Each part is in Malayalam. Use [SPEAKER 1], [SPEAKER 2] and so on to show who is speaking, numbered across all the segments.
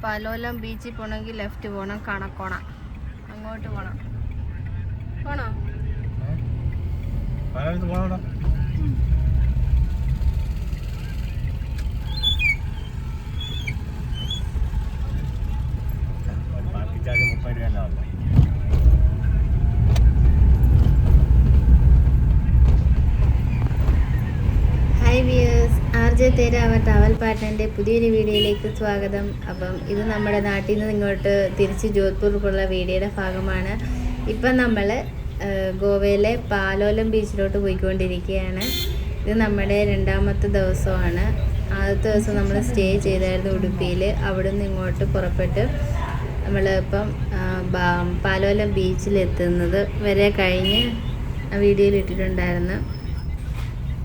[SPEAKER 1] പാലോലം ബീച്ചിൽ പോകണമെങ്കിൽ ലെഫ്റ്റ് പോകണം, കണക്കോണ അങ്ങോട്ട് പോകണം. പോണോ? ഹായ് വ്യൂവേഴ്സ്, RJ തേരാവ ട്രാവൽ പാർട്ട്ണറിൻ്റെ പുതിയൊരു വീഡിയോയിലേക്ക് സ്വാഗതം. അപ്പം ഇത് നമ്മുടെ നാട്ടിൽ നിന്ന് ഇങ്ങോട്ട് തിരിച്ച് ജോധ്പൂർക്കുള്ള വീഡിയോയുടെ ഭാഗമാണ്. ഇപ്പം നമ്മൾ ഗോവയിലെ പാലോലം ബീച്ചിലോട്ട് പോയിക്കൊണ്ടിരിക്കുകയാണ്. ഇത് നമ്മുടെ രണ്ടാമത്തെ ദിവസമാണ്. ആദ്യത്തെ ദിവസം നമ്മൾ സ്റ്റേ ചെയ്തായിരുന്നു ഉടുപ്പിയിൽ. അവിടെ നിന്ന് ഇങ്ങോട്ട് പുറപ്പെട്ട് നമ്മൾ ഇപ്പം പാലോലം ബീച്ചിലെത്തുന്നത് വരെ കഴിഞ്ഞ് വീഡിയോയിൽ ഇട്ടിട്ടുണ്ടായിരുന്നു.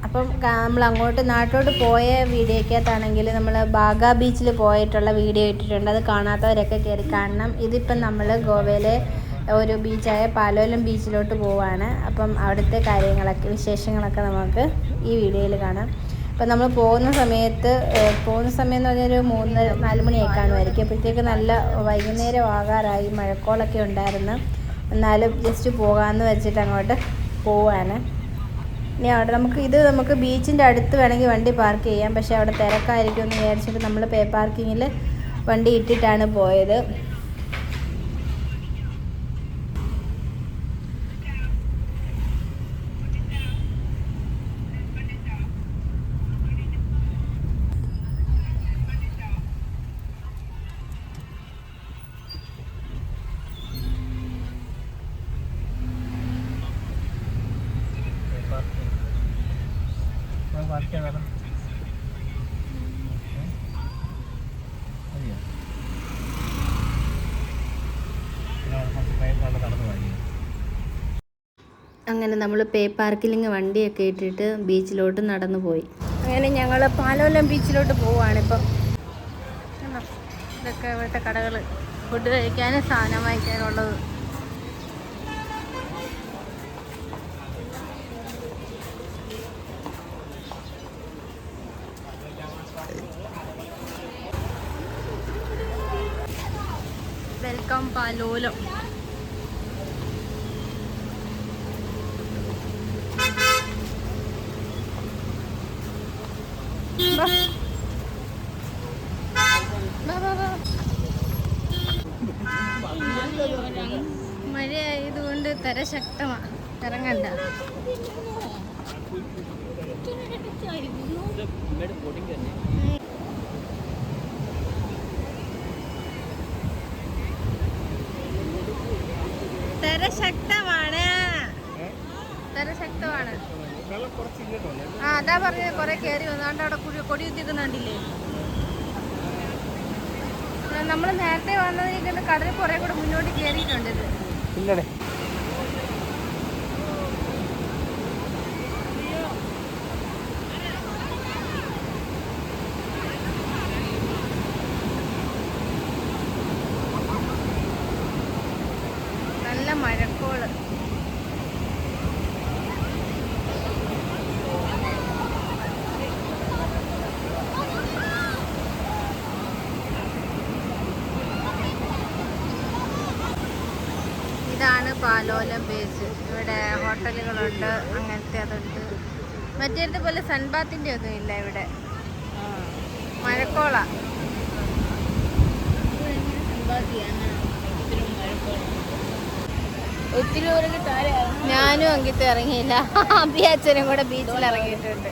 [SPEAKER 1] അപ്പം നമ്മൾ അങ്ങോട്ട് നാട്ടോട്ട് പോയ വീഡിയോക്കകത്താണെങ്കിൽ നമ്മൾ ബാഗ ബീച്ചിൽ പോയിട്ടുള്ള വീഡിയോ ഇട്ടിട്ടുണ്ട്. അത് കാണാത്തവരൊക്കെ കയറി കാണണം. ഇതിപ്പം നമ്മൾ ഗോവയിലെ ഒരു ബീച്ചായ പാലോലം ബീച്ചിലോട്ട് പോവുകയാണ്. അപ്പം അവിടുത്തെ കാര്യങ്ങളൊക്കെ വിശേഷങ്ങളൊക്കെ നമുക്ക് ഈ വീഡിയോയിൽ കാണാം. അപ്പം നമ്മൾ പോകുന്ന സമയം എന്ന് പറഞ്ഞാൽ ഒരു 3-4 മണിയൊക്കെ കാണുമായിരിക്കും. അപ്പോഴത്തേക്ക് നല്ല വൈകുന്നേരം ആകാറായി, മഴക്കോളൊക്കെ ഉണ്ടായിരുന്നു. എന്നാലും ജസ്റ്റ് പോകാമെന്ന് വെച്ചിട്ട് അങ്ങോട്ട് പോവുകയാണ്. ഇനി അവിടെ നമുക്ക് ബീച്ചിൻ്റെ അടുത്ത് വേണമെങ്കിൽ വണ്ടി പാർക്ക് ചെയ്യാം. പക്ഷേ അവിടെ തിരക്കായിരിക്കും എന്ന് വിചാരിച്ചിട്ട് നമ്മൾ പേ പാർക്കിങ്ങിൽ വണ്ടി ഇട്ടിട്ടാണ് പോയത്. അങ്ങനെ നമ്മൾ പേ പാർക്കിലിങ് വണ്ടിയൊക്കെ ഇട്ടിട്ട് ബീച്ചിലോട്ട് നടന്നു പോയി. അങ്ങനെ ഞങ്ങൾ പാലോലം ബീച്ചിലോട്ട് പോവുകയാണിപ്പം. ഇതൊക്കെ ഇവിടുത്തെ കടകൾ, ഫുഡ് കഴിക്കാനും സാധനം വാങ്ങിക്കാനുള്ളത്. വെൽക്കം പാലോലം. മഴയായതുകൊണ്ട് തിര ശക്തമാണ്, ഇറങ്ങണ്ട. തിര ശക്തമാണ്. അതാ പറഞ്ഞത്, കുറെ കയറി വന്നാണ്ട് അവിടെ കൊടി കുത്തിക്കുന്നുണ്ടില്ലേ. നമ്മൾ നേരത്തെ വന്നത് കടൽ കുറെ കൂടെ മുന്നോട്ട് കയറിയിട്ടുണ്ട്. ഇത് നല്ല മഴക്കോള്. ഇതാണ് പാലോലം ബീച്ച്. ഇവിടെ ഹോട്ടലുകളുണ്ട്, അങ്ങനത്തെ അതുണ്ട്. മറ്റേത് പോലെ സൺബാത്തിൻ്റെ ഒന്നും ഇല്ല ഇവിടെ. മഴക്കോള. ഞാനും അങ്കിത്ത് ഇറങ്ങിയില്ല. അഭിയാച്ചനും കൂടെ ബീച്ചിൽ ഇറങ്ങിയിട്ടുണ്ട്.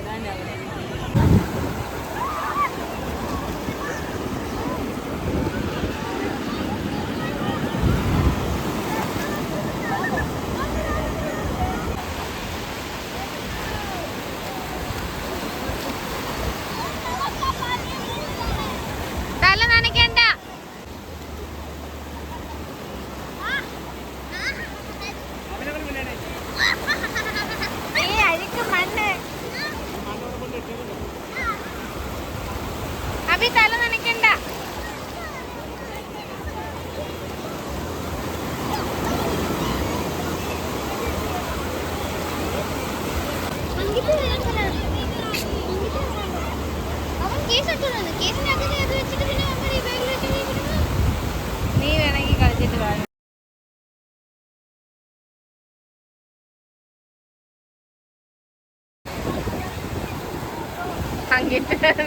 [SPEAKER 1] നോക്കിയിട്ട്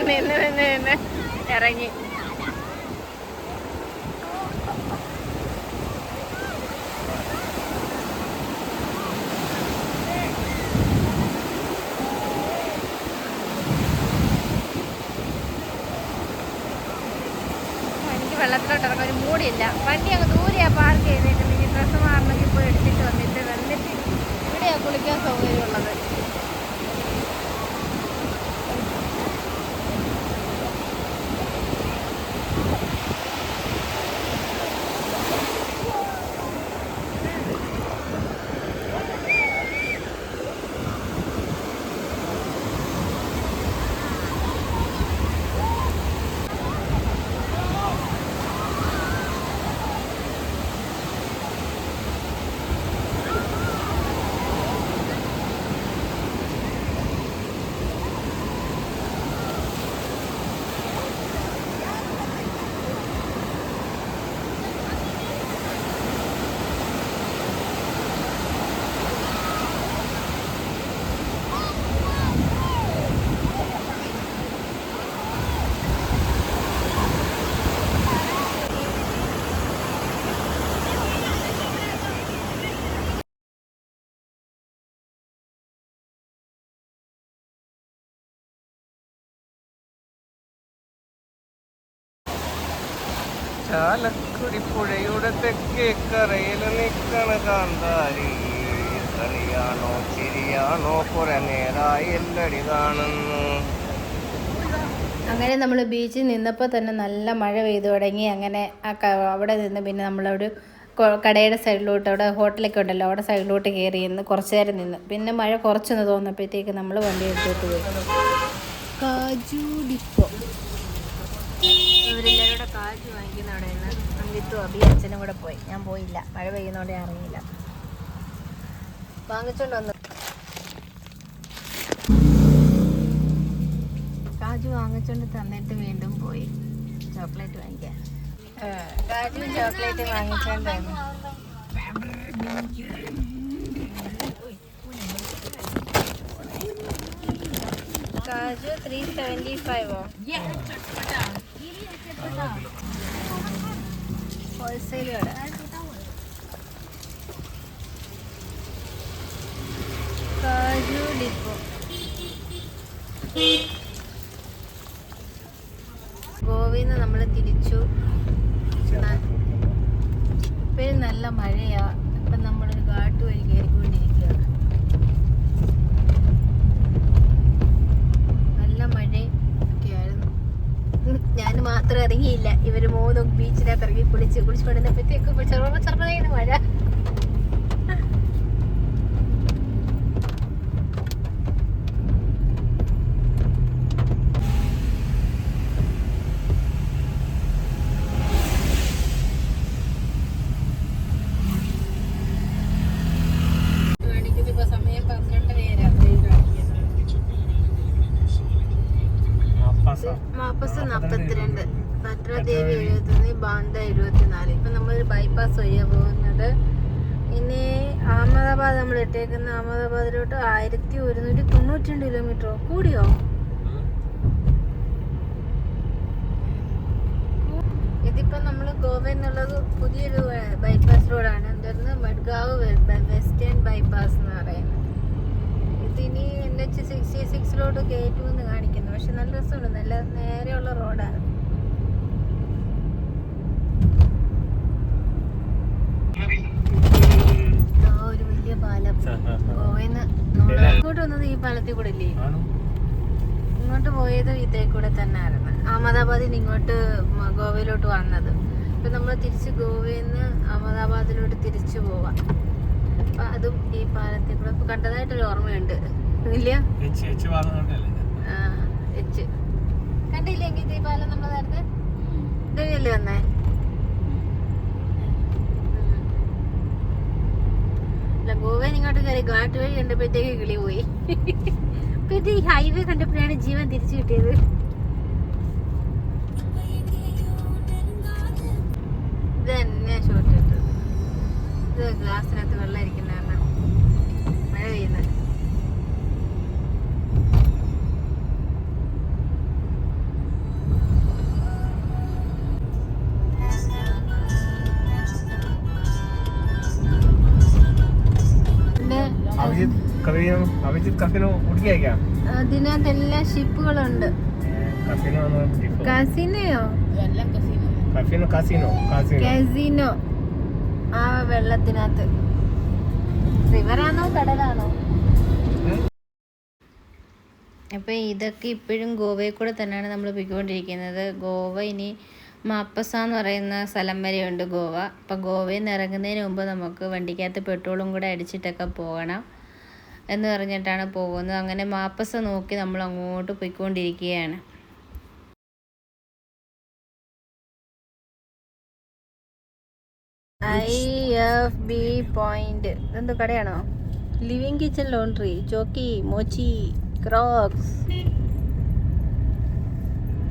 [SPEAKER 1] നിന്ന് ഇറങ്ങി. എനിക്ക് വെള്ളത്തിലോട്ട് ഇറങ്ങാൻ ഒരു മൂടില്ല. വണ്ടി അങ്ങ് ദൂരെയാണ് പാർക്ക് ചെയ്തേക്കുന്നത്. ഡ്രസ്സ് മാറണമെങ്കിൽ പോയി എടുത്തിട്ട് വന്നിട്ട് ഇവിടെയാണ് കുളിക്കാൻ സൗകര്യമുള്ളത്.
[SPEAKER 2] ചാലക്കുടി പുഴയുടെ തെക്കേ കരയിൽ നിൽക്കണ കാന്താരി. കളിയാണോ ചിരിയാണോ കുറെ നേരായി എല്ലടി കാണുന്നു.
[SPEAKER 1] അങ്ങനെ നമ്മൾ ബീച്ചിൽ നിന്നപ്പോൾ തന്നെ നല്ല മഴ പെയ്തു തുടങ്ങി. അങ്ങനെ അവിടെ നിന്ന് പിന്നെ നമ്മളൊരു കടയുടെ സൈഡിലോട്ട്, അവിടെ ഹോട്ടലൊക്കെ ഉണ്ടല്ലോ, അവിടെ സൈഡിലോട്ട് കയറി നിന്ന് കുറച്ച് നേരം നിന്ന്. പിന്നെ മഴ കുറച്ചൊന്ന് തോന്നപ്പോഴത്തേക്ക് നമ്മൾ വണ്ടി എടുത്തിട്ട് പോയി. കാജു ഡിപ്പോ. ഇവരെല്ലാവരും കൂടെ കാജു വാങ്ങിക്കുന്ന അവിടെ നിന്ന് അമ്പിത്തും അബി അച്ഛനും കൂടെ പോയി. ഞാൻ പോയില്ല, മഴ പെയ്യുന്നോടെ അറിയില്ല. വാങ്ങിച്ചോണ്ട് വന്നു. കാജു വാങ്ങിച്ചോണ്ട് തന്നിട്ട് വീണ്ടും പോയി ചോക്ലേറ്റ് വാങ്ങിക്കാൻ. കാജു ചോക്ലേറ്റ് വാങ്ങിച്ചോണ്ട് കാജു 375 ഹോൾസെയിൽ കട. കാജു ഡിപ്പോ. ഗോവയിൽ നിന്ന് നമ്മൾ തിരിച്ചു. ഇപ്പോഴും നല്ല മഴയാ. ഇപ്പം നമ്മളൊരു കാട്ടു വഴി കയറിക്കൊണ്ടിരിക്കുകയാണ്. നല്ല മഴയും ഒക്കെ ആയിരുന്നു. ഞാൻ മാത്രം ഇറങ്ങിയില്ല. ഇവർ മൂന്നും ബീച്ചിനകത്ത് ഇറങ്ങി കുളിച്ചുകൊണ്ടിരുന്നപ്പോഴത്തേക്ക് ചെറുതായിരുന്നു മഴ. മാപ്പസ് 42, ഭദ്രാദേവി 71, ബാന്ത 74. ഇപ്പം നമ്മളൊരു ബൈപ്പാസ് വഴിയാണ് പോകുന്നത്. ഇനി അഹമ്മദാബാദ് നമ്മൾ ഇട്ടേക്കുന്ന അഹമ്മദാബാദിലോട്ട് 1192 കിലോമീറ്ററോ കൂടിയോ? ഇതിപ്പം നമ്മൾ ഗോവയിൽ നിന്നുള്ളത് പുതിയൊരു ബൈപ്പാസ് റോഡാണ്. എന്തായിരുന്നു മഡ്ഗാവ് വെസ്റ്റേൺ ബൈപ്പാസ് എന്ന് പറയുന്നത്. ഇതിനി NH66 കയറ്റുമെന്ന് കാണിക്കുന്നു. പക്ഷെ നല്ല രസമുണ്ട്, നല്ല നേരെയുള്ള റോഡാണ്. ഒരു വലിയ പാലം. ഗോവയിന്ന് ഇങ്ങോട്ട് വന്നത് ഈ പാലത്തിൽ കൂടെ ഇല്ലേ? ഇങ്ങോട്ട് പോയത് ഇതേ കൂടെ തന്നെ ആയിരുന്നു. അഹമ്മദാബാദിൽ നിന്ന് ഇങ്ങോട്ട് ഗോവയിലോട്ട് വന്നത്. ഇപ്പം നമ്മൾ തിരിച്ച് ഗോവയിൽ നിന്ന് അഹമ്മദാബാദിലോട്ട് തിരിച്ചു പോവാം. അപ്പം അതും ഈ പാലത്തിൽ കൂടെ ഇപ്പം കണ്ടതായിട്ടൊരു ഓർമ്മയുണ്ട്. ഇല്ല കണ്ടില്ലെങ്കിൽ ഈ പാലം നമ്മൾ നേരത്തെ ഇതല്ലേ വന്നേ. അല്ല, ഗോവയിൽ ഇങ്ങോട്ട് കയറി ഘാട്ട് വഴി കണ്ടപ്പോഴത്തേക്ക് കിളി പോയി. പിന്നെ ഈ ഹൈവേ കണ്ടപ്പോഴാണ് ജീവൻ തിരിച്ചു കിട്ടിയത്. ഇത് തന്നെ ഷോട്ട് ഇട്ടത്. ഇത് ഗ്ലാസ്സിനകത്ത് വെള്ളം ഇരിക്കുന്ന കാരണം മഴ പെയ്യുന്നത്.
[SPEAKER 2] അഭിജിത്ത് കസിനോ കുടിക്കാം.
[SPEAKER 1] അതിനകത്തെല്ലാം ഷിപ്പുകളുണ്ട്. കസിനോ കസിനോ ആ വെള്ളത്തിനകത്ത്. റിവറാണോ കടലാണോ? അപ്പോൾ ഇതൊക്കെ ഇപ്പോഴും ഗോവയിൽ കൂടെ തന്നെയാണ് നമ്മൾ പോയിക്കൊണ്ടിരിക്കുന്നത്. ഗോവ ഇനി മാപ്പസ എന്ന് പറയുന്ന സ്ഥലം വരെയുണ്ട് ഗോവ. അപ്പോൾ ഗോവയിൽ നിന്ന് ഇറങ്ങുന്നതിന് മുമ്പ് നമുക്ക് വണ്ടിക്കകത്ത് പെട്രോളും കൂടെ അടിച്ചിട്ടൊക്കെ പോകണം എന്ന് പറഞ്ഞിട്ടാണ് പോകുന്നത്. അങ്ങനെ മാപ്പസ നോക്കി നമ്മൾ അങ്ങോട്ട് പോയിക്കൊണ്ടിരിക്കുകയാണ്. IFB point. ഇതെന്തോ കടയാണോ? ലിവിങ് കിച്ചൺ ലോണ്ടറി, ചോക്കി, മോച്ചി, ക്രോക്സ്,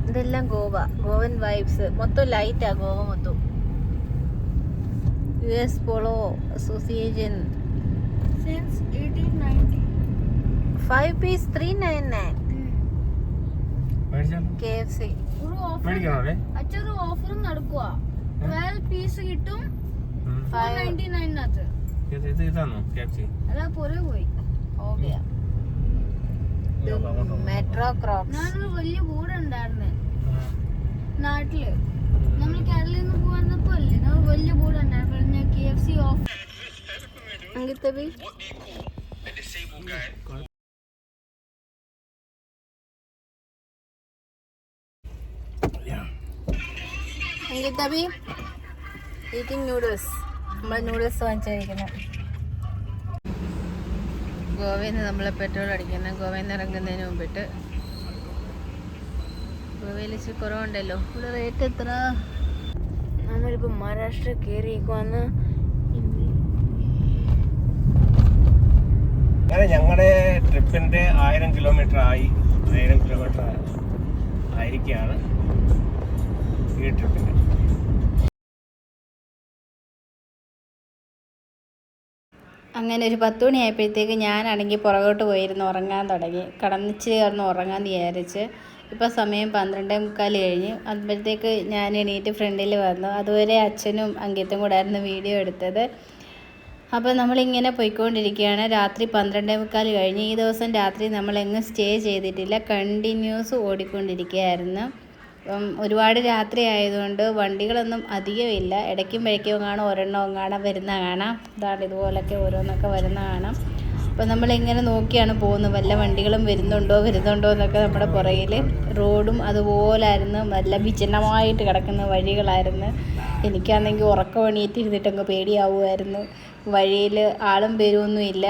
[SPEAKER 1] ഇതെല്ലാം ഗോവൻ വൈബ്സ്. മൊത്തം ലൈറ്റാ ഗോവ മൊത്തം. US polo association 5 piece 399. KFC
[SPEAKER 3] അച്ഛൊരു ഓഫറും നടക്കുക. 12 പീസ് കിട്ടും 599. അതാ പുറകെ പോയി.
[SPEAKER 1] Metro Crocs.
[SPEAKER 3] ഞാനൊരു വലിയ ബോർഡ് ഉണ്ടായിരുന്നേ നാട്ടില്. നമ്മൾ കേരളയിൽ നിന്ന് പോകാന്നപ്പോ അല്ലേ വലിയ ബോർഡ് ഉണ്ടായിരുന്നു KFC ഓഫ്.
[SPEAKER 1] അങ്കിത്തബി ഈറ്റിംഗ് നൂഡിൽസ്. നമ്മൾ നൂഡിൽസ് വാങ്ങിച്ചിരിക്കുന്നു. ഗോവയിൽ നിന്ന് നമ്മൾ പെട്രോൾ അടിക്കുന്നത്. ഗോവയിൽ നിന്ന് ഇറങ്ങുന്നതിന് മുമ്പിട്ട്. ഗോവയിൽ ഇച്ചിരി കുറവുണ്ടല്ലോ. ഇവിടെ റേറ്റ് എത്ര? നമ്മളിപ്പോൾ മഹാരാഷ്ട്ര കയറിയിരിക്കുവാന്ന്.
[SPEAKER 2] അങ്ങനെ ഞങ്ങളുടെ ട്രിപ്പിന്റെ 1000 കിലോമീറ്റർ ആയിരിക്കുകയാണ് ഈ ട്രിപ്പിന്.
[SPEAKER 1] അങ്ങനെ ഒരു 10 മണിയായപ്പോഴത്തേക്ക് ഞാനാണെങ്കിൽ പുറകോട്ട് പോയിരുന്നു ഉറങ്ങാൻ തുടങ്ങി. കടന്നിച്ചിരി കിടന്ന് ഉറങ്ങാമെന്ന് വിചാരിച്ച്. ഇപ്പോൾ സമയം 12:45 കഴിഞ്ഞ്. അപ്പോഴത്തേക്ക് ഞാൻ എണീറ്റ് ഫ്രണ്ടിൽ വന്നു. അതുവരെ അച്ഛനും അങ്കിത്തും കൂടെ ആയിരുന്നു വീഡിയോ എടുത്തത്. അപ്പോൾ നമ്മളിങ്ങനെ പോയിക്കൊണ്ടിരിക്കുകയാണ്. രാത്രി 12:45 കഴിഞ്ഞ്. ഈ ദിവസം രാത്രി നമ്മളെങ്ങും സ്റ്റേ ചെയ്തിട്ടില്ല. കണ്ടിന്യൂസ് ഓടിക്കൊണ്ടിരിക്കുകയായിരുന്നു. ഒരുപാട് രാത്രി ആയതുകൊണ്ട് വണ്ടികളൊന്നും അധികമില്ല. ഇടയ്ക്കും വഴിക്കും കാണാം ഒരെണ്ണം കാണാം വരുന്ന കാണാം. ഇതാണ് ഇതുപോലൊക്കെ ഓരോന്നൊക്കെ വരുന്ന കാണാം. അപ്പോൾ നമ്മളിങ്ങനെ നോക്കിയാണ് പോകുന്നത്. വല്ല വണ്ടികളും വരുന്നുണ്ടോ എന്നൊക്കെ നമ്മുടെ പുറകിൽ. റോഡും അതുപോലായിരുന്നു. നല്ല വിജനമായിട്ട് കിടക്കുന്ന വഴികളായിരുന്നു. എനിക്കാണെങ്കിൽ ഉറക്കം എണീറ്റിരുന്നിട്ടങ്ങ് പേടിയാവുമായിരുന്നു. വഴിയിൽ ആളും പേരൊന്നുമില്ല,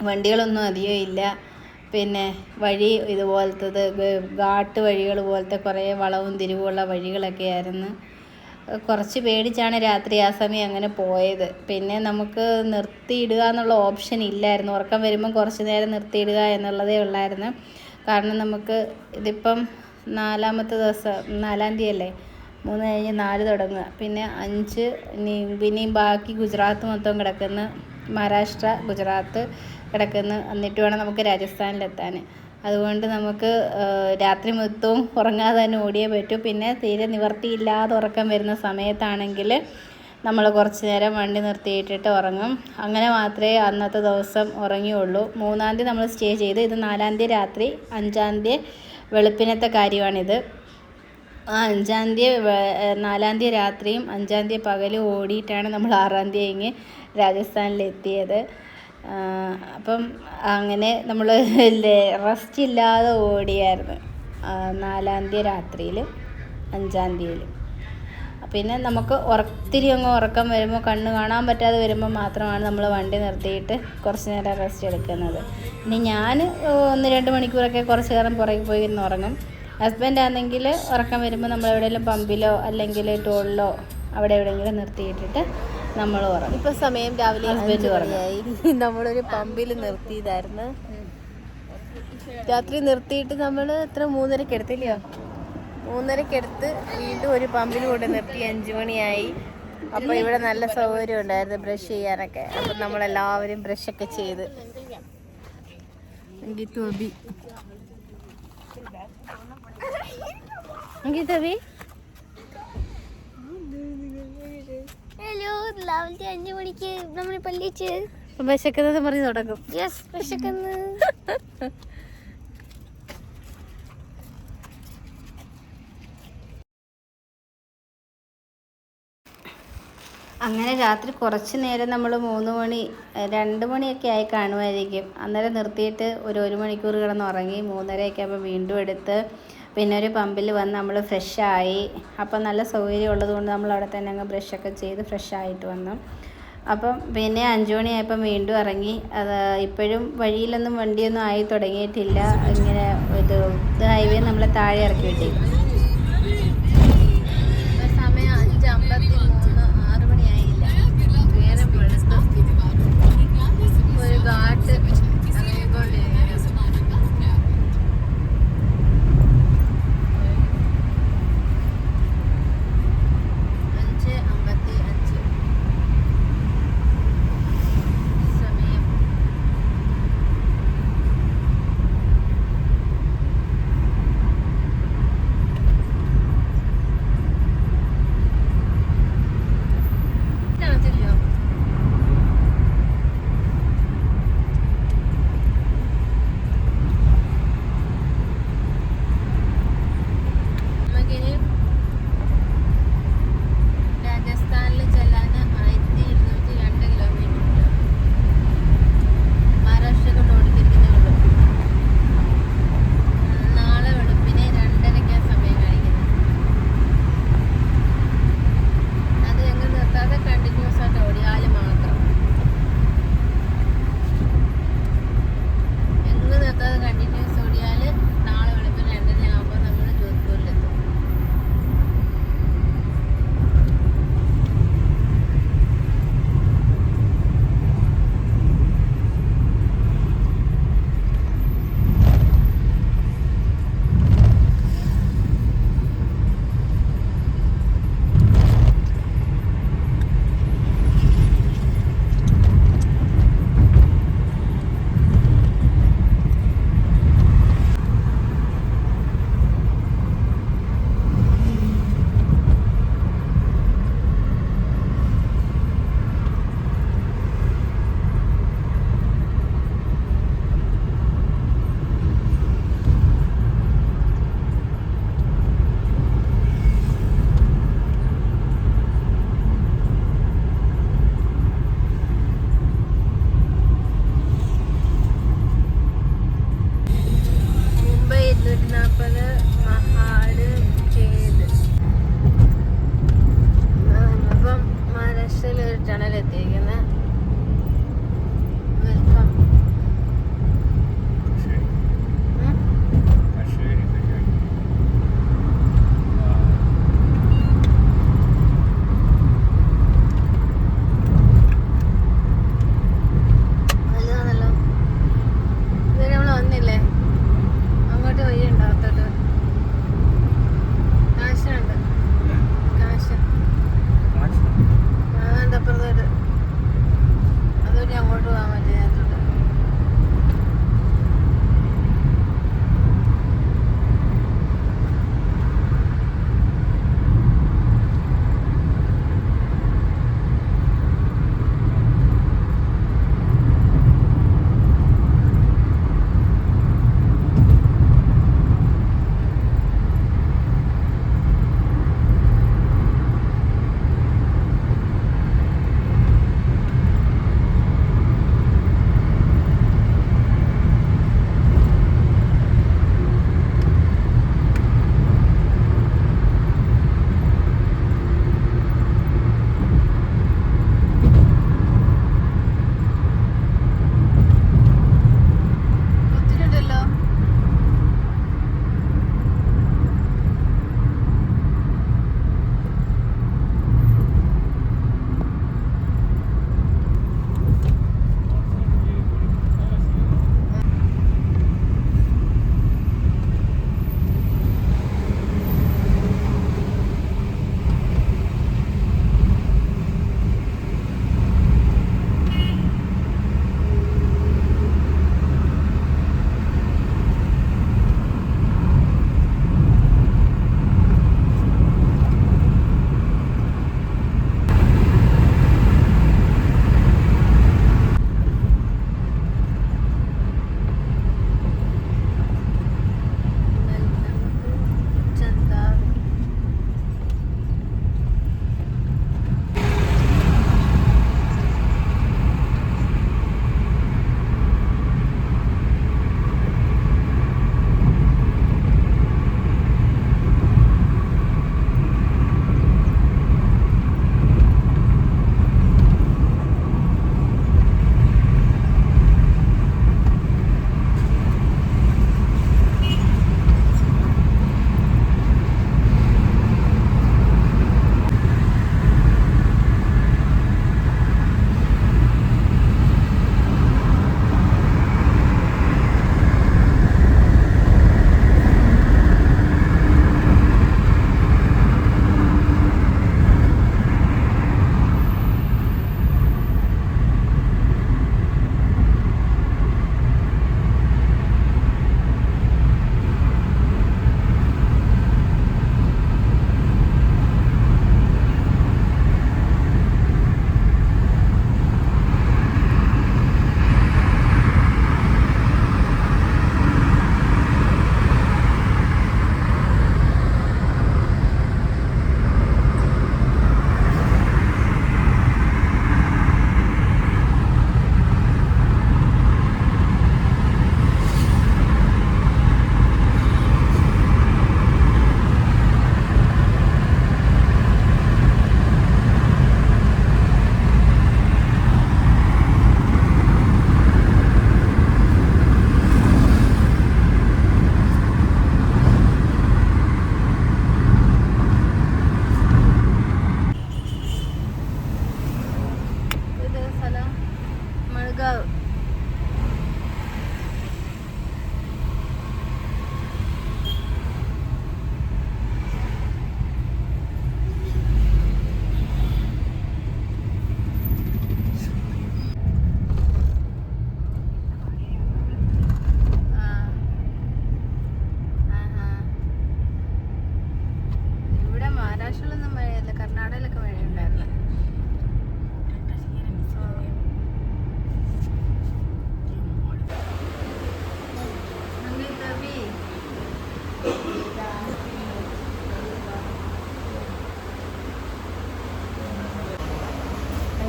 [SPEAKER 1] വണ്ടികളൊന്നും അധികം ഇല്ല. പിന്നെ വഴി ഇതുപോലത്തത് ഘാട്ട് വഴികൾ പോലത്തെ കുറേ വളവും തിരിവുമുള്ള വഴികളൊക്കെ ആയിരുന്നു. കുറച്ച് പേടിച്ചാണ് രാത്രി ആ സമയം അങ്ങനെ പോയത്. പിന്നെ നമുക്ക് നിർത്തിയിടുക എന്നുള്ള ഓപ്ഷൻ ഇല്ലായിരുന്നു. ഉറക്കം വരുമ്പം കുറച്ച് നേരം നിർത്തിയിടുക എന്നുള്ളതേ ഉള്ളായിരുന്നു. കാരണം നമുക്ക് ഇതിപ്പം 4ാമത്തെ ദിവസം, 4-ാം തീയതി അല്ലേ, 3 കഴിഞ്ഞ് 4 തുടങ്ങുക. പിന്നെ 5 പിന്നെയും ബാക്കി ഗുജറാത്ത് മൊത്തം കിടക്കുന്ന, മഹാരാഷ്ട്ര ഗുജറാത്ത് കിടക്കുന്നു. എന്നിട്ട് വേണം നമുക്ക് രാജസ്ഥാനിലെത്താൻ. അതുകൊണ്ട് നമുക്ക് രാത്രി മൊത്തവും ഉറങ്ങാതെ തന്നെ ഓടിയേ പറ്റൂ. പിന്നെ തീരെ നിവർത്തിയില്ലാതെ ഉറക്കം വരുന്ന സമയത്താണെങ്കിൽ നമ്മൾ കുറച്ച് നേരം വണ്ടി നിർത്തിയിട്ടിട്ട് ഉറങ്ങും. അങ്ങനെ മാത്രമേ അന്നത്തെ ദിവസം ഉറങ്ങിയുള്ളൂ. 3-ാം തീയതി നമ്മൾ സ്റ്റേ ചെയ്ത്. ഇത് 4-ാം തീയതി രാത്രി, 5-ാം തീയതി വെളുപ്പിനത്തെ കാര്യമാണിത്. 5-ാം തീയതി 4-ാം തീയതി രാത്രിയും 5-ാം തീയതി പകലും ഓടിയിട്ടാണ് നമ്മൾ 6-ാം തീയതി ഇങ്ങ് രാജസ്ഥാനിലെത്തിയത്. അപ്പം അങ്ങനെ നമ്മൾ റെസ്റ്റ് ഇല്ലാതെ ഓടിയായിരുന്നു 4-ാം തീയതി രാത്രിയിൽ, 5-ാം തീയതിയിൽ. പിന്നെ നമുക്ക് ഒത്തിരി അങ്ങ് ഉറക്കം വരുമ്പോൾ, കണ്ണ് കാണാൻ പറ്റാതെ വരുമ്പോൾ മാത്രമാണ് നമ്മൾ വണ്ടി നിർത്തിയിട്ട് കുറച്ച് നേരം റെസ്റ്റ് എടുക്കുന്നത്. ഇനി ഞാൻ 1-2 മണിക്കൂറൊക്കെ കുറച്ച് നേരം പുറകെ പോയി ഇരുന്ന് ഉറങ്ങും. ഹസ്ബൻഡ് ആണെങ്കിൽ ഉറക്കം വരുമ്പോൾ നമ്മൾ എവിടെയെങ്കിലും പമ്പിലോ അല്ലെങ്കിൽ ടോളിലോ അവിടെ എവിടെയെങ്കിലും നിർത്തിയിട്ടിട്ട് നമ്മൾ ഉറങ്ങും. ഇപ്പോൾ സമയം രാവിലെ ഹസ്ബൻഡ് ഉറങ്ങായി. നമ്മളൊരു പമ്പിൽ നിർത്തിയതായിരുന്നു. രാത്രി നിർത്തിയിട്ട് നമ്മൾ 3:30 എടുത്തില്ലയോ? 3:30 എടുത്ത് വീണ്ടും ഒരു പമ്പിൽ കൊണ്ട് നിർത്തി. 5 മണിയായി. അപ്പോൾ ഇവിടെ നല്ല സൗകര്യം ഉണ്ടായിരുന്നു ബ്രഷ് ചെയ്യാനൊക്കെ. അപ്പം നമ്മളെല്ലാവരും ബ്രഷൊക്കെ ചെയ്ത്.
[SPEAKER 3] ഹലോ, രാവിലത്തെ 5 മണിക്ക് നമ്മൾ പള്ളിച്ച്
[SPEAKER 1] വിശക്കുന്നത് പറഞ്ഞ് തുടങ്ങും.
[SPEAKER 3] യെസ്, വിശക്കുന്നു.
[SPEAKER 1] അങ്ങനെ രാത്രി കുറച്ച് നേരം നമ്മൾ 3 മണി 2 മണിയൊക്കെ ആയി കാണുമായിരിക്കും. അന്നേരം നിർത്തിയിട്ട് ഒരു മണിക്കൂർ കിടന്ന് ഉറങ്ങി. 3:30 ആകുമ്പോൾ വീണ്ടും എടുത്ത് പിന്നെ ഒരു പമ്പിൽ വന്ന് നമ്മൾ ഫ്രഷായി. അപ്പം നല്ല സൗകര്യം ഉള്ളതുകൊണ്ട് നമ്മൾ അവിടെ തന്നെ അങ്ങ് ബ്രഷൊക്കെ ചെയ്ത് ഫ്രഷായിട്ട് വന്നു. അപ്പം പിന്നെ 5 മണിയായപ്പം വീണ്ടും ഇറങ്ങി. അത് ഇപ്പോഴും വഴിയിലൊന്നും വണ്ടിയൊന്നും ആയി തുടങ്ങിയിട്ടില്ല. ഇങ്ങനെ ഇത് ഹൈവേ നമ്മളെ താഴെ ഇറക്കി വിട്ടേക്കും.
[SPEAKER 3] സമയം 5:53, 6 മണിയായില്ല. നേരം വെളുത്തു. ഒരു ഘാട്ട് ഇറങ്ങിക്കൊണ്ടിരിക്കുന്നു. 5:55 സമയം.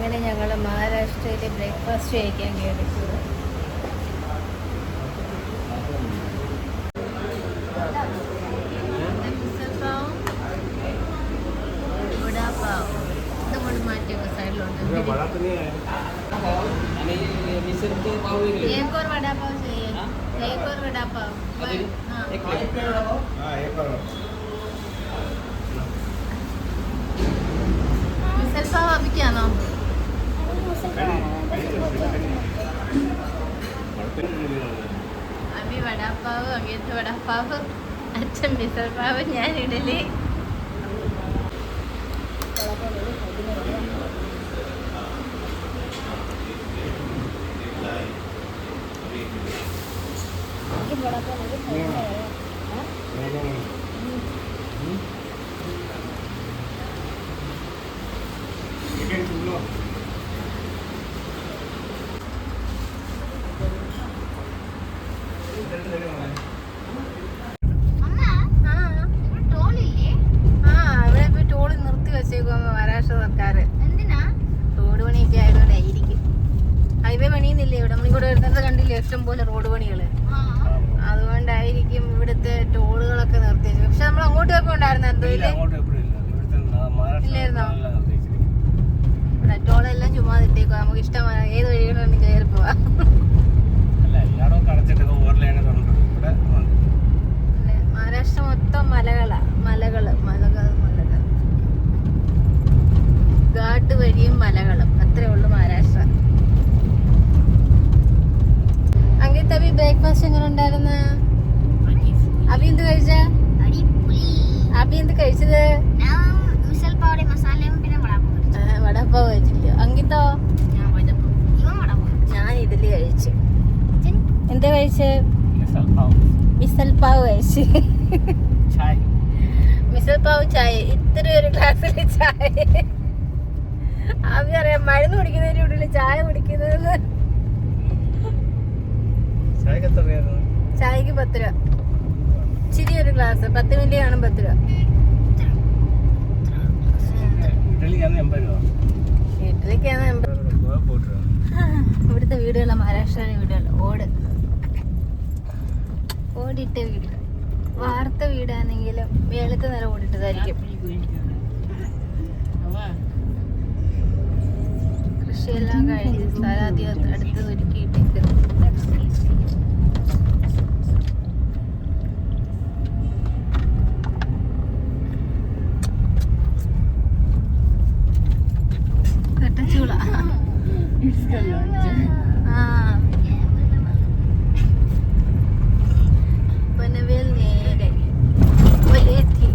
[SPEAKER 1] അങ്ങനെ ഞങ്ങൾ മഹാരാഷ്ട്രയിലെ ബ്രേക്ക്ഫാസ്റ്റ് കഴിക്കാൻ കയറിയത്. മിസൽപാവും വടാപാവും ഇതുകൊണ്ട് മാറ്റിയൊക്കെ സൈഡിലുണ്ട്. एक और वड़ा पाव चाहिए, एक और वड़ा पाव. मिसल पाव अभी क्या नाम? अभी वड़ा पाव, अंगेत वड़ा पाव, अच्छा मिसल पाव, ഞാൻ ഇഡലി. മഹാരാഷ്ട്ര സർക്കാർ റോഡ് പണിയൊക്കെ ആയതുകൊണ്ടായിരിക്കും. ഹൈവേ പണിയുന്നില്ലേ ഇവിടെ, നമ്മളിവിടെ വരുന്നത് കണ്ടില്ലേ ഇഷ്ടം പോലെ റോഡ് പണികള്. അതുകൊണ്ടായിരിക്കും ഇവിടുത്തെ ടോളുകളൊക്കെ നിർത്തിയത്. പക്ഷെ നമ്മൾ അങ്ങോട്ട് പോയപ്പോ ഉണ്ടായിരുന്നു എന്തോ ഇല്ലായിരുന്നോ? ഇവിടെ ടോളെല്ലാം ചുമ്മാ ഇട്ടേക്കോ, നമുക്ക് ഇഷ്ടമായ ഏത് വഴികളും കയറി പോവാ. മഹാരാഷ്ട്ര മൊത്തം മലകളാ, മലകള് മലകൾ മലകൾ, ഘാട്ട് വഴിയും മലകളും, അത്രേ ഉള്ളു മഹാരാഷ്ട്ര. അങ്ങനെ തവി ബ്രേക്ക്ഫാസ്റ്റ് എങ്ങനെ ഉണ്ടായിരുന്ന? അഭി എന്ത് കഴിച്ച? അഭി എന്ത് കഴിച്ചത്? വടാപ്പാവ് കഴിച്ചില്ല. അങ്കിത്തോ? ഞാൻ ഇഡലി കഴിച്ചു. എന്താ കഴിച്ച്? മിസൽ പാവ് കഴിച്ച്. മിസൽ പാവ് ചായ, ഇത്ര ഒരു ഗ്ലാസ്സിൽ ചായ. അഭി അറിയാം മരുന്ന് കുടിക്കുന്നതിന്റെ ഉള്ളിൽ ചായ കുടിക്കുന്നത്. ചായക്ക് 10 രൂപ, ഇച്ചിരി ഒരു ഗ്ലാസ് 10 മിനിറ്റ് കാണും 10 രൂപ. ഇഡ്ഡലിക്കാണ് 80. ഇവിടുത്തെ വീടുകള മഹാരാഷ്ട്രയിലെ വീടുകൾ ഓടിട്ട വീട്. വാർത്ത വീടാണെങ്കിലും മേളത്തെ നില ഓടിട്ടതായിരിക്കും. കൃഷിയെല്ലാം കഴിഞ്ഞ് സ്ഥലാധികം അടുത്ത് ഒരുക്കിയിട്ടേക്ക്. കട്ടച്ചൂള പനവേൽ നേരെ കൊലേത്തി.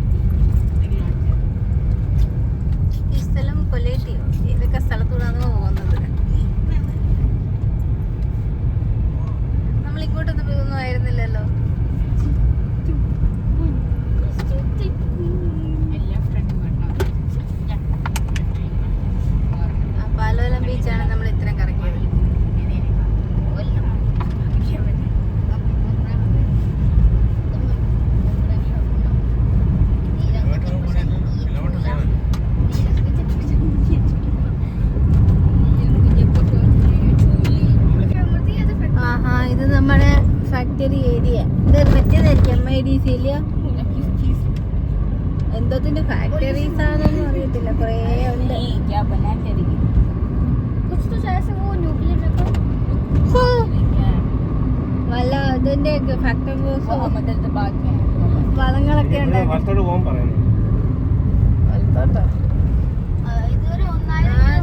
[SPEAKER 1] ഈ സ്ഥലം കൊലേത്തിയോ? ഏതൊക്കെ സ്ഥലത്തൂടാണ് പോകുന്നത്? നമ്മൾ ഇങ്ങോട്ടൊന്നും പോകുന്നു ആയിരുന്നില്ലല്ലോ. പാലോലം ബീച്ചാണ് നമ്മൾ ഇത്രയും കറങ്ങിയത്. ഇത് നമ്മുടെ ഫാക്ടറി ഏരിയ. ഇത് മറ്റേതായിരിക്കും MIDC ഇല്ല, എന്തോത്തിന്റെ ഫാക്ടറീസ് ആണെന്നൊന്നും അറിയത്തില്ല, കുറേ ഉണ്ട്. വല്ല ഇതിന്റെ ഫാക്ടറി വളങ്ങളൊക്കെ ഉണ്ട്.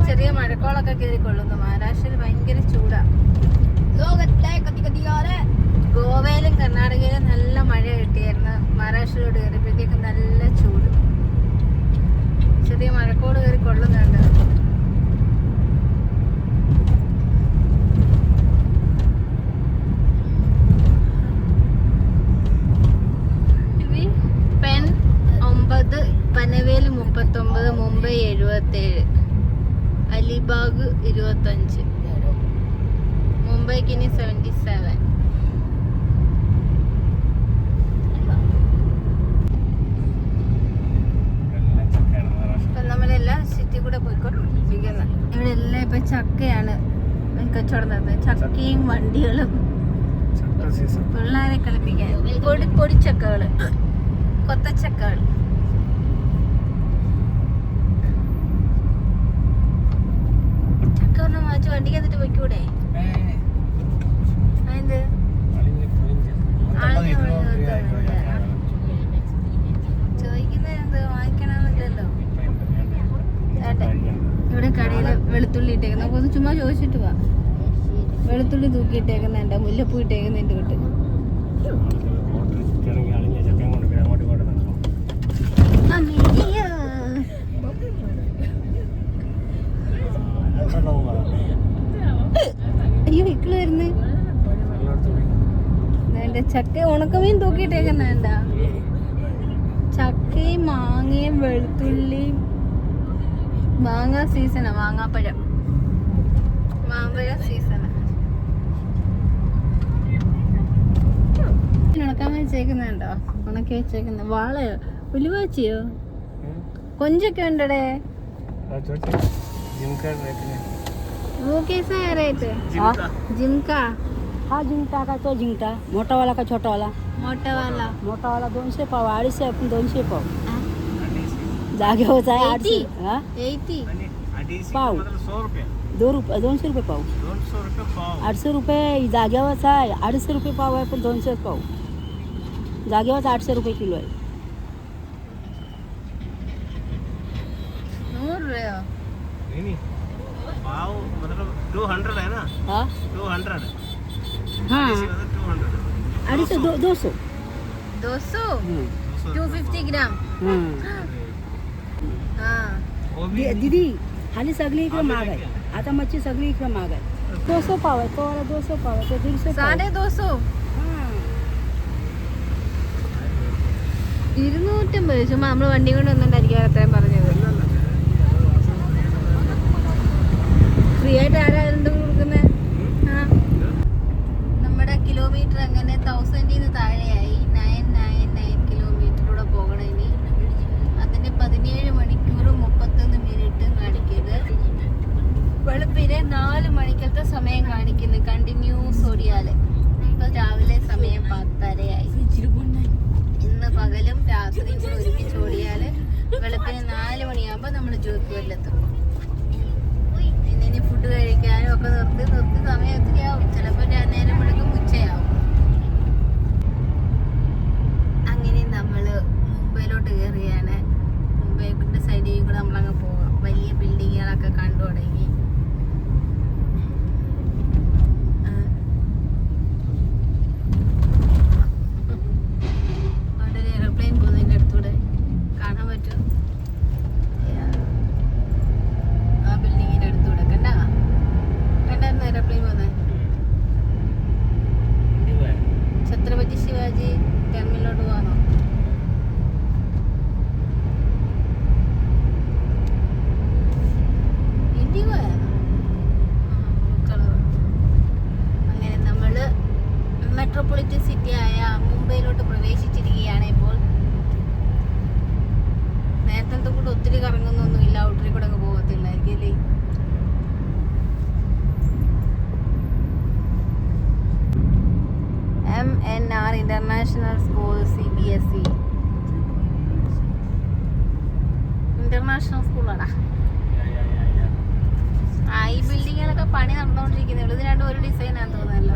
[SPEAKER 1] ചെറിയ മഴക്കോളൊക്കെ കയറിക്കൊള്ളുന്നു. മഹാരാഷ്ട്രയിൽ ഭയങ്കര ചൂടാ. ഗോവയിലും കർണാടകയിലും നല്ല മഴ കിട്ടിയായിരുന്നു. മഹാരാഷ്ട്രയിലോട്ട് കയറിയപ്പോഴത്തേക്കും നല്ല ചൂട്. ചെറിയ മഴക്കോട് കയറി കൊള്ളുന്നുണ്ട്. പെൻ 9, പനവേൽ 39, മുംബൈ 77, അലിബാഗ് 25, മുംബൈക്ക് ഇനി 77. ഇപ്പം നമ്മളെല്ലാം സിറ്റി സൈഡിൽ കൂടെ പോയിക്കൊണ്ടിരിക്കുന്നത്. ഇവിടെ എല്ലാം ഇപ്പൊ ചക്കയാണ് കച്ചവടം നടന്നത്. ചക്കയും വണ്ടികളും പിള്ളേരെ കളിപ്പിക്കാൻ പൊടിച്ചക്കകള്, കൊത്തച്ചക്കകൾ. ചക്ക ഒന്നും വാങ്ങിച്ച് വണ്ടിക്ക് എന്നിട്ട് പൊയ്ക്കൂടെ? അതെന്ത് ചോദിക്കുന്നത് എന്ത് വാങ്ങിക്കണമെന്നില്ലല്ലോ. ഇവിടെ കടയില് വെളുത്തുള്ളി ഇട്ടേക്കുന്ന നമുക്ക് ചുമ്മാ ചോദിച്ചിട്ട് പോവാ. വെളുത്തുള്ളി തൂക്കിയിട്ടേക്കുന്നുണ്ട്, മുല്ലപ്പൂ ഇട്ടേക്കുന്നതിന്റെ വിട്ട്. അയ്യോ ഇക്കള് വരുന്നേ. എന്റെ ചക്ക ഉണക്കമീൻ തൂക്കിയിട്ടേക്കുന്നുണ്ട. ചക്കയും മാങ്ങയും വെളുത്തുള്ളിയും. മാങ്ങാ സീസണാ, മാങ്ങാപ്പഴം, മാമ്പഴ സീസണാ. ഉണക്കാൻ വെച്ചേക്കുന്നുണ്ടോ? ഉണക്കി വെച്ചേക്കുന്ന വാളയോ ഉലുവാച്ചിയോ കൊഞ്ചൊക്കെ ഉണ്ടേ. वो कैसा है रेट? जिमका?
[SPEAKER 4] हाँ झिंगटा का तो झिंगटा, मोटा वाला का छोटा वाला.
[SPEAKER 1] मोटा वाला
[SPEAKER 4] 200 पाव, 250 आपण 200 पाव. जागेवर आहे 800. हां
[SPEAKER 1] 80
[SPEAKER 4] पाव 200 रुपये पाव. 800 रुपये जागेवरच आहे. 250 रुपये पाव आहे, पण 200 पाव. जागेवरच 800 रुपये किलो आहे.
[SPEAKER 1] 100 രൂപയോ?
[SPEAKER 2] पाव मतलब 200 है ना?
[SPEAKER 4] हां
[SPEAKER 2] 200.
[SPEAKER 4] हां
[SPEAKER 2] 200.
[SPEAKER 4] 200.
[SPEAKER 1] 200 250 ग्राम. हाँ
[SPEAKER 4] दीदी खाली सगळी इकडे महाग आहे. आता मच्छी सगळी इकडे महाग आहे. 200 पाव आहे, तो वाला 200 पाव आहे, तो 150 पाव.
[SPEAKER 1] 250.
[SPEAKER 4] हां
[SPEAKER 1] 250. ചുമ്മാ നമ്മള് വണ്ടി കൊണ്ട് വന്നിട്ടായിരിക്കും അത്രയും പറഞ്ഞത്. ഫ്രീ ആയിട്ട് ആരാ എന്തെങ്കിലും കൊടുക്കുന്നത്? നമ്മുടെ കിലോമീറ്റർ അങ്ങനെ 1000 താഴെയായി. 999 കിലോമീറ്ററിലൂടെ പോകണം ഇനി. അതിന് 17 മണിക്കൂറും 31 മിനിറ്റ് കാണിക്കുന്നത്. വെളുപ്പിന് 4 മണിക്കത്തെ സമയം കാണിക്കുന്നു കണ്ടിന്യൂസ് ഓടിയാല്. ഇപ്പൊ രാവിലെ സമയം 10:30 ഇന്ന് പകലും രാത്രിയും കൂടെ ഒരുമിച്ച് ഓടിയാല് വെളുപ്പിന് 4 മണിയാകുമ്പോ നമ്മള് ജോധ്പൂരിലെത്തും. ഇനി ഫുഡ് കഴിക്കാനും ഒക്കെ നിർത്തി സമയം ഒത്തിരിയാവും. ചിലപ്പോൾ നേരം വെളുക്കും ഉച്ചയാവും. അങ്ങനെ നമ്മള് മുംബൈയിലോട്ട് കയറിയാണ്. മുംബൈന്റെ സൈഡിൽ കൂടെ നമ്മളങ്ങ് പോകാം. വലിയ ബിൽഡിങ്ങുകളൊക്കെ കണ്ടു തുടങ്ങി. അവിടെ ഒരു എയർപ്ലെയിൻ പോകുന്നതിൻ്റെ അടുത്തൂടെ കാണാൻ പറ്റും. ആ ബിൽഡിങ്ങിന്റെ അടുത്തൂടെ കണ്ടായിരുന്നു എയർപ്ലെയിൻ പോകുന്നത്. ഛത്രപതി ശിവാജി ടെർമിനലോട്ട് പോകാനോ? ഇൻഡിഗോ ആണോ? അങ്ങനെ നമ്മള് മെട്രോപൊളിറ്റൻ സിറ്റി ആയ മുംബൈയിലോട്ട് പ്രവേശിച്ചിരിക്കുകയാണ് ഇപ്പോൾ. നേരത്തെ കൂടെ ഒത്തിരി കറങ്ങുന്നൊന്നുമില്ല. ഔട്ടറിൽ കൂടെ ഒക്കെ പോകത്തില്ലായിരിക്കും അല്ലേ? MNR international school CBSE international സ്കൂളാടാ. ഈ ബിൽഡിങ്ങുകളൊക്കെ പണി നടന്നുകൊണ്ടിരിക്കുന്നേ ഉള്ളൂ. ഇതിനാണ്ട് ഒരു ഡിസൈനാന്ന് തോന്നുന്നല്ലോ.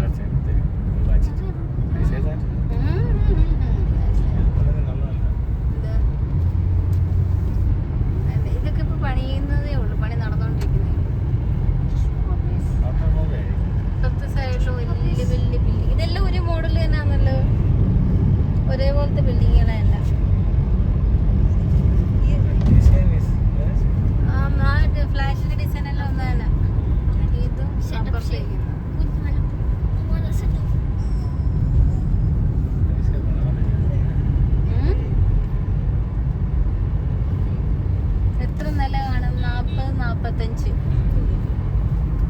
[SPEAKER 1] ഇതൊക്കെ ഇപ്പൊ പണിയുന്നതേ ഉള്ളൂ. പണി നടന്നുകൊണ്ടിരിക്കുന്നേ. ഇപ്പത്തെ സൈഡില് വലിയ ബിൽഡിംഗ്. ഇതെല്ലാം ഒരു മോഡൽ തന്നെയാണല്ലോ, ഒരേപോലത്തെ ബിൽഡിങ്ങുകളല്ല. ഫ്ലാഷിന്റെ ഡിസൈൻ എല്ലാം ഒന്ന് തന്നെ. ഇതും എത്ര നില കാണും? 40-45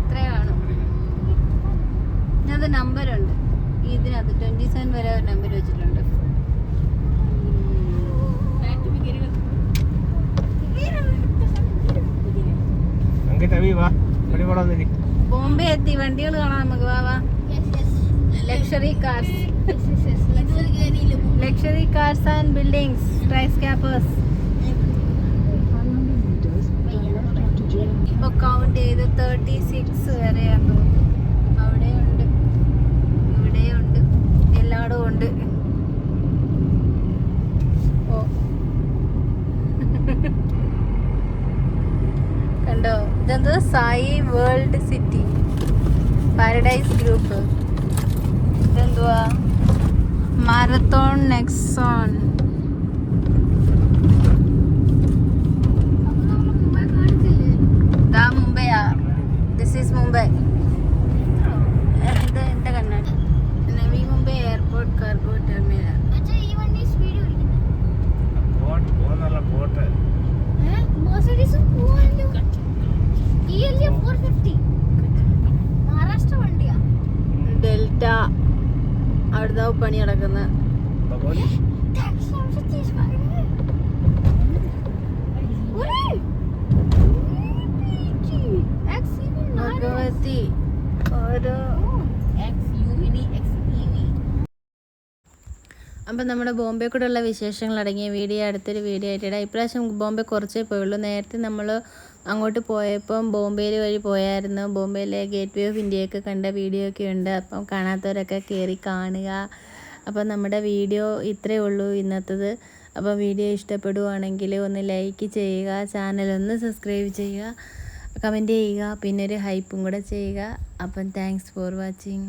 [SPEAKER 1] ഇത്ര കാണും. ഇതിനകത്ത് നമ്പറുണ്ട്. ഇതിനകത്ത് 27 വരെ ഒരു നമ്പർ വെച്ചിട്ടുണ്ട്.
[SPEAKER 2] ഓക്കെ തവി വാ വണ്ടി കൂടെ വന്നിരി
[SPEAKER 1] ബോംബെ എത്തി, വണ്ടികൾ കാണാം നമുക്ക്. വാ luxury cars, luxury cars and buildings, skyscrapers. ഇപ്പൊ കൗണ്ട് ചെയ്ത് 36 വരെയാന്ന് തോന്നുന്നു. അവിടെയുണ്ട്, ഇവിടെയുണ്ട്, എല്ലായിടവും ഉണ്ട്. ഓ കണ്ടോ, ഇതെന്തോ Sai world city, paradise group. ഇതെന്തുവാ, മാരത്തോൺ നെക്സോൺ. ദാ മുംബൈയാ, ദിസ് ഈസ് മുംബൈ. ഇത് എന്റെ കണ്ണാടി. Navi Mumbai airport cargo terminal.
[SPEAKER 3] ഈ വണ്ടി സ്പീഡ് പിടിക്കുന്നത്
[SPEAKER 2] ബോട്ട് പോകുന്നുള്ള ബോട്ട്
[SPEAKER 3] മെർസിഡീസും പോവാല്ലോ. ഈ അല്ലേ 450 മഹാരാഷ്ട്ര വണ്ടിയാ.
[SPEAKER 1] ഡെൽറ്റ അവിടുത്തെ പണി നടക്കുന്നത്. ഭഗവതി ഓരോ. അപ്പം നമ്മുടെ ബോംബെ കൂടെയുള്ള വിശേഷങ്ങൾ അടങ്ങിയ വീഡിയോ അടുത്തൊരു വീഡിയോ ആയിട്ടിടാം. ഇപ്രാവശ്യം ബോംബെ കുറച്ചേ പോയുള്ളൂ. നേരത്തെ നമ്മൾ അങ്ങോട്ട് പോയപ്പം ബോംബെയിൽ വഴി പോയായിരുന്നു. ബോംബെയിലെ ഗേറ്റ് വേ ഓഫ് ഇന്ത്യയൊക്കെ കണ്ട വീഡിയോ ഒക്കെ ഉണ്ട്. അപ്പം കാണാത്തവരൊക്കെ കയറി കാണുക. അപ്പം നമ്മുടെ വീഡിയോ ഇത്രയേ ഉള്ളൂ ഇന്നത്തേത്. അപ്പോൾ വീഡിയോ ഇഷ്ടപ്പെടുവാണെങ്കിൽ ഒന്ന് ലൈക്ക് ചെയ്യുക, ചാനലൊന്ന് സബ്സ്ക്രൈബ് ചെയ്യുക, കമൻറ്റ് ചെയ്യുക, പിന്നെ ഒരു ഹൈപ്പും കൂടെ ചെയ്യുക. അപ്പം താങ്ക്സ് ഫോർ വാച്ചിങ്.